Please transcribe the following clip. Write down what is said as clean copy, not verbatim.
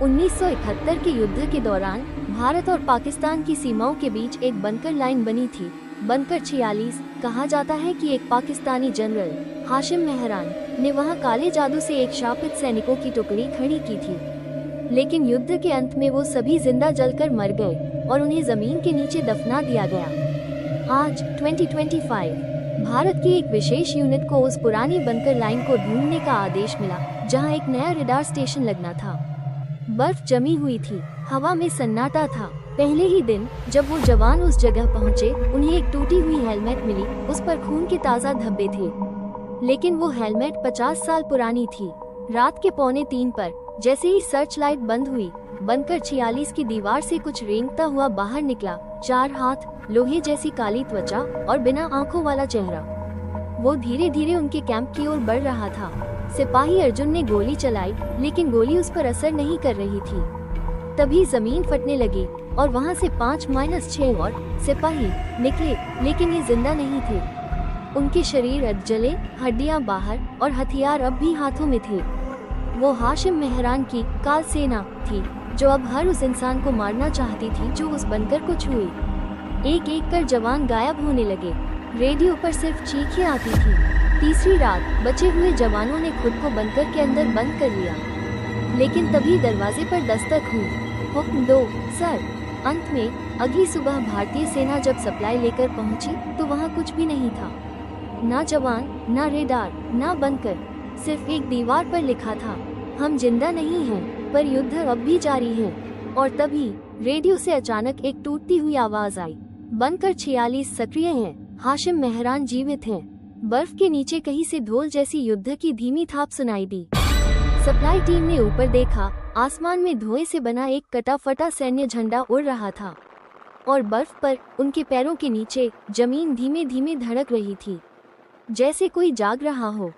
1971 के युद्ध के दौरान भारत और पाकिस्तान की सीमाओं के बीच एक बंकर लाइन बनी थी। बंकर 46 कहा जाता है कि एक पाकिस्तानी जनरल हाशिम मेहरान ने वहां काले जादू से एक शापित सैनिकों की टुकड़ी खड़ी की थी, लेकिन युद्ध के अंत में वो सभी जिंदा जलकर मर गए और उन्हें जमीन के नीचे दफना दिया गया। आज 2025 भारत की एक विशेष यूनिट को उस पुरानी बंकर लाइन को ढूंढने का आदेश मिला, जहां एक नया रडार स्टेशन लगना था। बर्फ जमी हुई थी, हवा में सन्नाटा था। पहले ही दिन जब वो जवान उस जगह पहुंचे, उन्हें एक टूटी हुई हेलमेट मिली। उस पर खून के ताज़ा धब्बे थे, लेकिन वो हेलमेट 50 साल पुरानी थी। रात के 2:45 पर जैसे ही सर्च लाइट बंद हुई, बंकर 46 की दीवार से कुछ रेंगता हुआ बाहर निकला। 4 हाथ, लोहे जैसी काली त्वचा और बिना आंखों वाला चेहरा। वो धीरे धीरे उनके कैंप की ओर बढ़ रहा था। सिपाही अर्जुन ने गोली चलाई, लेकिन गोली उस पर असर नहीं कर रही थी। तभी जमीन फटने लगी और वहां से 5-6 और सिपाही निकले, लेकिन ये जिंदा नहीं थे। उनके शरीर अधजले, हड्डियां बाहर और हथियार अब भी हाथों में थे। वो हाशिम मेहरान की काल सेना थी, जो अब हर उस इंसान को मारना चाहती थी जो उस बंकर को छुए। एक एक कर जवान गायब होने लगे। रेडियो पर सिर्फ चीखें आती थी। तीसरी रात बचे हुए जवानों ने खुद को बंकर के अंदर बंद कर लिया, लेकिन तभी दरवाजे पर दस्तक हुई। हुक्म दो सर। अंत में अगली सुबह भारतीय सेना जब सप्लाई लेकर पहुंची तो वहां कुछ भी नहीं था। ना जवान, ना रेडार, ना बंकर, सिर्फ एक दीवार पर लिखा था, हम जिंदा नहीं हैं, पर युद्ध अब भी जारी है। और तभी रेडियो से अचानक एक टूटती हुई आवाज आई, बंकर 46 सक्रिय हैं, हाशिम मेहरान जीवित हैं। बर्फ के नीचे कहीं से ढोल जैसी युद्ध की धीमी थाप सुनाई दी। सप्लाई टीम ने ऊपर देखा, आसमान में धुएं से बना एक कटा फटा सैन्य झंडा उड़ रहा था और बर्फ पर उनके पैरों के नीचे जमीन धीमे धीमे धड़क रही थी, जैसे कोई जाग रहा हो।